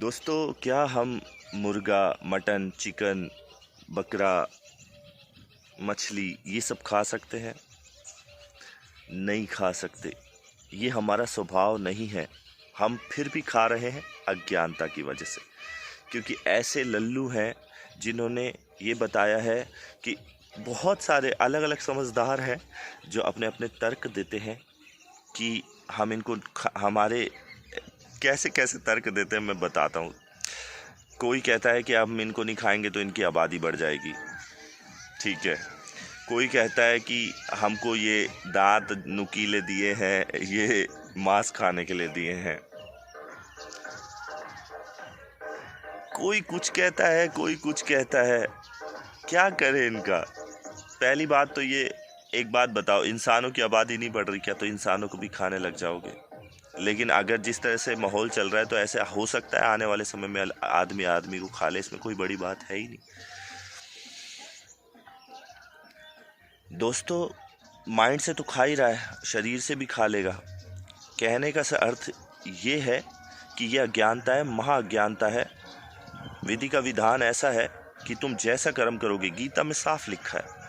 दोस्तों, क्या हम मुर्गा, मटन, चिकन, बकरा, मछली ये सब खा सकते हैं? नहीं खा सकते। ये हमारा स्वभाव नहीं है। हम फिर भी खा रहे हैं अज्ञानता की वजह से, क्योंकि ऐसे लल्लू हैं जिन्होंने ये बताया है कि बहुत सारे अलग अलग समझदार हैं जो अपने अपने तर्क देते हैं कि हम इनको हमारे कैसे कैसे तर्क देते हैं, मैं बताता हूँ। कोई कहता है कि अब हम इनको नहीं खाएंगे तो इनकी आबादी बढ़ जाएगी, ठीक है। कोई कहता है कि हमको ये दांत नुकीले दिए हैं, ये मांस खाने के लिए दिए हैं। कोई कुछ कहता है, कोई कुछ कहता है। क्या करे इनका? पहली बात तो ये, एक बात बताओ, इंसानों की आबादी नहीं बढ़ रही क्या? तो इंसानों को भी खाने लग जाओगे। लेकिन अगर जिस तरह से माहौल चल रहा है तो ऐसे हो सकता है आने वाले समय में आदमी आदमी को खा ले। इसमें कोई बड़ी बात है ही नहीं। दोस्तों, माइंड से तो खा ही रहा है, शरीर से भी खा लेगा। कहने का अर्थ ये है कि यह अज्ञानता है, महा अज्ञानता है। विधि का विधान ऐसा है कि तुम जैसा कर्म करोगे, गीता में साफ लिखा है,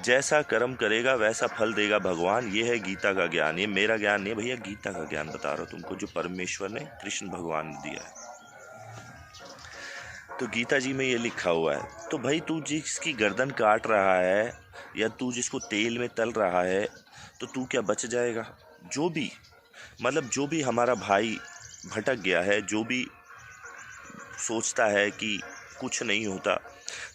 जैसा कर्म करेगा वैसा फल देगा भगवान। ये है गीता का ज्ञान। ये मेरा ज्ञान नहीं है भैया, गीता का ज्ञान बता रहा हूँ तुमको, जो परमेश्वर ने, कृष्ण भगवान ने दिया है। तो गीता जी में ये लिखा हुआ है। तो भाई, तू जिसकी गर्दन काट रहा है या तू जिसको तेल में तल रहा है, तो तू क्या बच जाएगा? जो भी, मतलब जो भी हमारा भाई भटक गया है, जो भी सोचता है कि कुछ नहीं होता,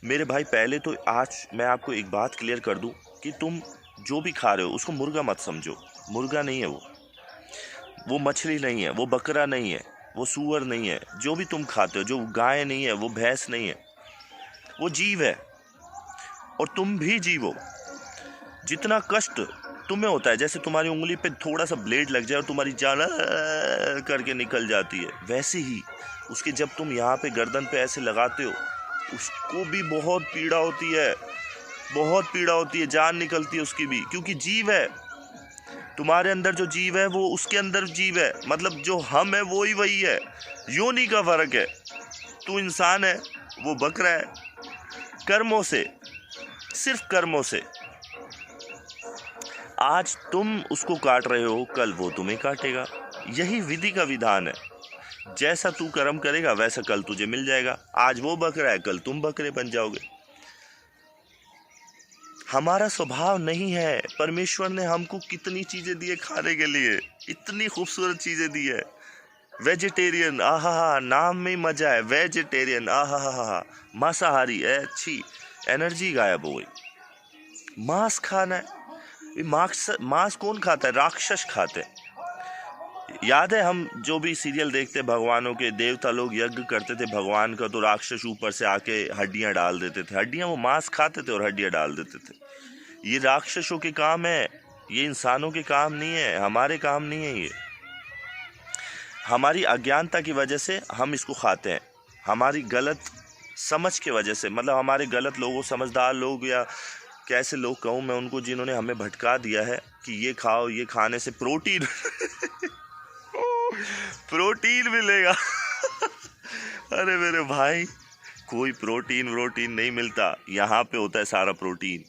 मेरे भाई, पहले तो आज मैं आपको एक बात क्लियर कर दूं कि तुम जो भी खा रहे हो उसको मुर्गा मत समझो। मुर्गा नहीं है वो मछली नहीं है, वो बकरा नहीं है, वो सूअर नहीं है। जो भी तुम खाते हो, जो गाय नहीं है, वो भैंस नहीं है, वो जीव है। और तुम भी जीवो। जितना कष्ट तुम्हें होता है, जैसे तुम्हारी उंगली पे थोड़ा सा ब्लेड लग जाए और तुम्हारी जान करके निकल जाती है, वैसे ही उसके जब तुम यहाँ पे गर्दन पे ऐसे लगाते हो, उसको भी बहुत पीड़ा होती है, बहुत पीड़ा होती है, जान निकलती है उसकी भी, क्योंकि जीव है। तुम्हारे अंदर जो जीव है वो उसके अंदर जीव है, मतलब जो हम है वो ही वही है। योनि का फर्क है। तू इंसान है, वो बकरा है। कर्मों से, सिर्फ कर्मों से। आज तुम उसको काट रहे हो, कल वो तुम्हें काटेगा। यही विधि का विधान है। जैसा तू कर्म करेगा वैसा कल तुझे मिल जाएगा। आज वो बकरा है, कल तुम बकरे बन जाओगे। हमारा स्वभाव नहीं है। परमेश्वर ने हमको कितनी चीजें दी है खाने के लिए, इतनी खूबसूरत चीजें दी है। वेजिटेरियन, आहा, नाम में मजा है, वेजिटेरियन, आहा। मांसाहारी है, अच्छी एनर्जी गायब हो गई। मांस खाना है, मांस कौन खाता है? राक्षस खाते हैं। याद है हम जो भी सीरियल देखते, भगवानों के, देवता लोग यज्ञ करते थे भगवान का, तो राक्षस ऊपर से आके हड्डियां डाल देते थे। हड्डियां, वो मांस खाते थे और हड्डियां डाल देते थे। ये राक्षसों के काम है, ये इंसानों के काम नहीं है, हमारे काम नहीं है। ये हमारी अज्ञानता की वजह से हम इसको खाते हैं, हमारी गलत समझ की वजह से। मतलब हमारे गलत लोगों, समझदार लोग, या कैसे लोग कहूँ मैं उनको, जिन्होंने हमें भटका दिया है कि ये खाओ, ये खाने से प्रोटीन प्रोटीन मिलेगा। अरे मेरे भाई, कोई प्रोटीन नहीं मिलता। यहाँ पे होता है सारा प्रोटीन,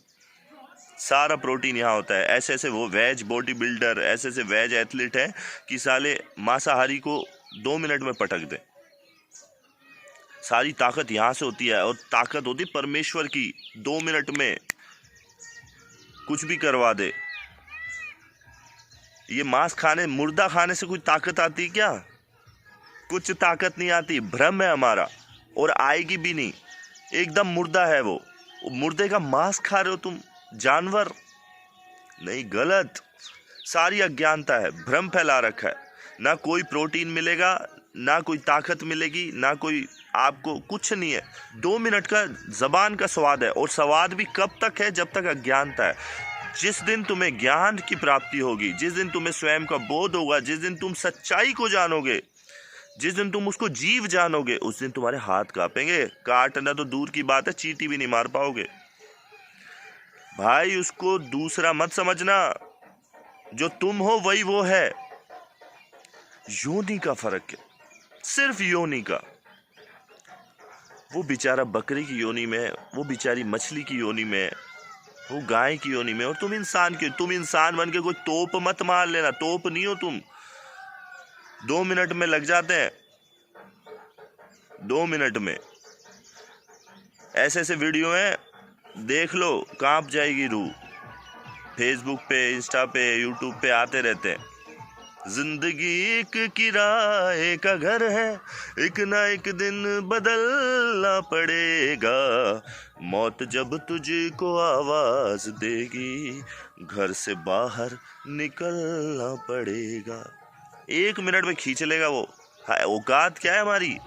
सारा प्रोटीन यहाँ होता है। ऐसे ऐसे वो वेज बॉडी बिल्डर, ऐसे ऐसे वेज एथलीट हैं कि साले मांसाहारी को 2 मिनट में पटक दे। सारी ताकत यहाँ से होती है, और ताकत होती परमेश्वर की। 2 मिनट में कुछ भी करवा दे। ये मांस खाने, मुर्दा खाने से कोई ताकत आती क्या? कुछ ताकत नहीं आती। भ्रम है हमारा, और आएगी भी नहीं। एकदम मुर्दा है वो। मुर्दे का मांस खा रहे हो तुम, जानवर नहीं, गलत। सारी अज्ञानता है, भ्रम फैला रखा है। ना कोई प्रोटीन मिलेगा, ना कोई ताकत मिलेगी, ना कोई, आपको कुछ नहीं है। 2 मिनट का जबान का स्वाद है, और स्वाद भी कब तक है? जब तक अज्ञानता है। जिस दिन तुम्हें ज्ञान की प्राप्ति होगी, जिस दिन तुम्हें स्वयं का बोध होगा, जिस दिन तुम सच्चाई को जानोगे, जिस दिन तुम उसको जीव जानोगे, उस दिन तुम्हारे हाथ कांपेंगे। काटना तो दूर की बात है, चींटी भी नहीं मार पाओगे। भाई, उसको दूसरा मत समझना। जो तुम हो वही वो है। योनि का फर्क है। सिर्फ योनि का। वो बेचारा बकरी की योनि में, वो बेचारी मछली की योनि में, वो गाय की योनि में, और तुम इंसान के, तुम इंसान बन के कोई तोप मत मार लेना। तोप नहीं हो तुम। 2 मिनट में लग जाते हैं, 2 मिनट में। ऐसे ऐसे वीडियो हैं, देख लो, कांप जाएगी रूह। फेसबुक पे, इंस्टा पे, यूट्यूब पे आते रहते हैं। जिंदगी एक किराए का घर है, एक ना एक दिन बदलना पड़ेगा। मौत जब तुझको आवाज देगी, घर से बाहर निकलना पड़ेगा। 1 मिनट में खींच लेगा वो। औकात क्या है हमारी?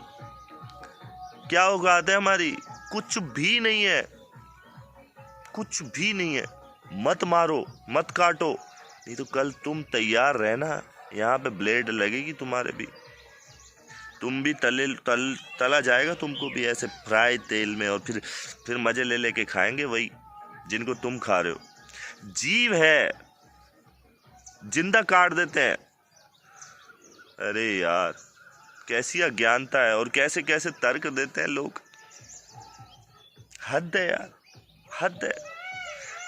क्या औकात है हमारी? कुछ भी नहीं है, कुछ भी नहीं है। मत मारो, मत काटो, नहीं तो कल तुम तैयार रहना, यहाँ पे ब्लेड लगेगी तुम्हारे भी। तुम भी तला जाएगा तुमको भी ऐसे फ्राई तेल में, और फिर मजे ले लेके खाएंगे वही जिनको तुम खा रहे हो। जीव है, जिंदा काट देते हैं। अरे यार, कैसी अज्ञानता है, और कैसे कैसे तर्क देते हैं लोग। हद है यार, हद है।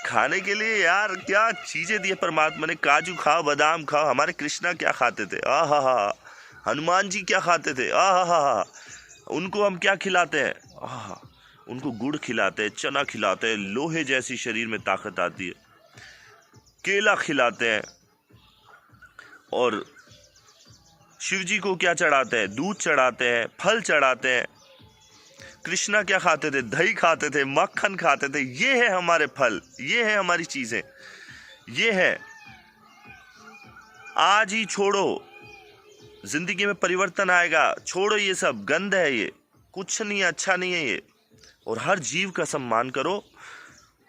खाने के लिए यार क्या चीजें दी है परमात्मा ने। काजू खाओ, बादाम खाओ। हमारे कृष्णा क्या खाते थे? आहा हा। हनुमान जी क्या खाते थे? आहा हा। उनको हम क्या खिलाते हैं? आहा, उनको गुड़ खिलाते हैं, चना खिलाते हैं, लोहे जैसी शरीर में ताकत आती है। केला खिलाते हैं। और शिव जी को क्या चढ़ाते हैं? दूध चढ़ाते हैं, फल चढ़ाते हैं। कृष्णा क्या खाते थे? दही खाते थे, मक्खन खाते थे। ये है हमारे फल, ये है हमारी चीजें, ये है। आज ही छोड़ो, जिंदगी में परिवर्तन आएगा। छोड़ो ये सब, गंद है ये, कुछ नहीं, अच्छा नहीं है ये। और हर जीव का सम्मान करो,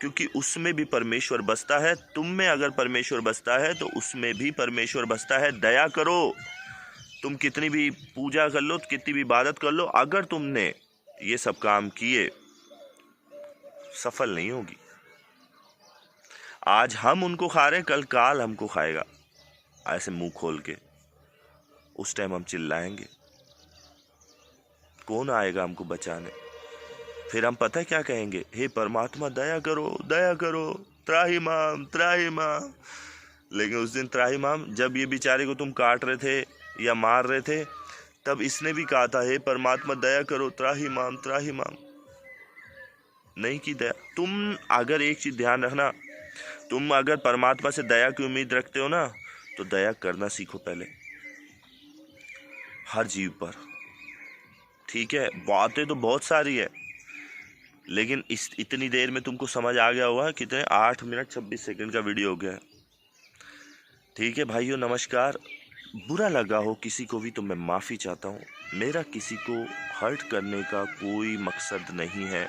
क्योंकि उसमें भी परमेश्वर बसता है। तुम में अगर परमेश्वर बसता है तो उसमें भी परमेश्वर बसता है। दया करो। तुम कितनी भी पूजा कर लो, कितनी भी इबादत कर लो, अगर तुमने ये सब काम किए, सफल नहीं होगी। आज हम उनको खा रहे, कल काल हमको खाएगा ऐसे मुंह खोल के। उस टाइम हम चिल्लाएंगे, कौन आएगा हमको बचाने? फिर हम पता है क्या कहेंगे? हे परमात्मा दया करो, दया करो, त्राही माम, त्राही माम। लेकिन उस दिन त्राही माम, जब ये बेचारे को तुम काट रहे थे या मार रहे थे, तब इसने भी कहा था, हे परमात्मा दया करो, त्राही माम, त्राही माम। नहीं की दया। तुम अगर एक चीज ध्यान रखना, तुम अगर परमात्मा से दया की उम्मीद रखते हो ना, तो दया करना सीखो पहले, हर जीव पर। ठीक है, बातें तो बहुत सारी है, लेकिन इतनी देर में तुमको समझ आ गया होगा। कितने 8 मिनट 26 सेकंड का वीडियो हो गया है। ठीक है भाइयों, नमस्कार। बुरा लगा हो किसी को भी तो मैं माफ़ी चाहता हूँ। मेरा किसी को हर्ट करने का कोई मकसद नहीं है,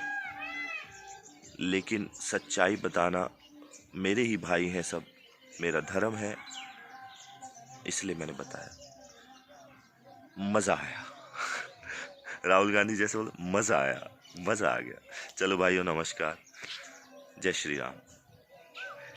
लेकिन सच्चाई बताना, मेरे ही भाई हैं सब, मेरा धर्म है, इसलिए मैंने बताया। मज़ा आया। राहुल गांधी जैसे बोलो, मज़ा आया, मज़ा आ गया। चलो भाइयों, नमस्कार। जय श्री राम।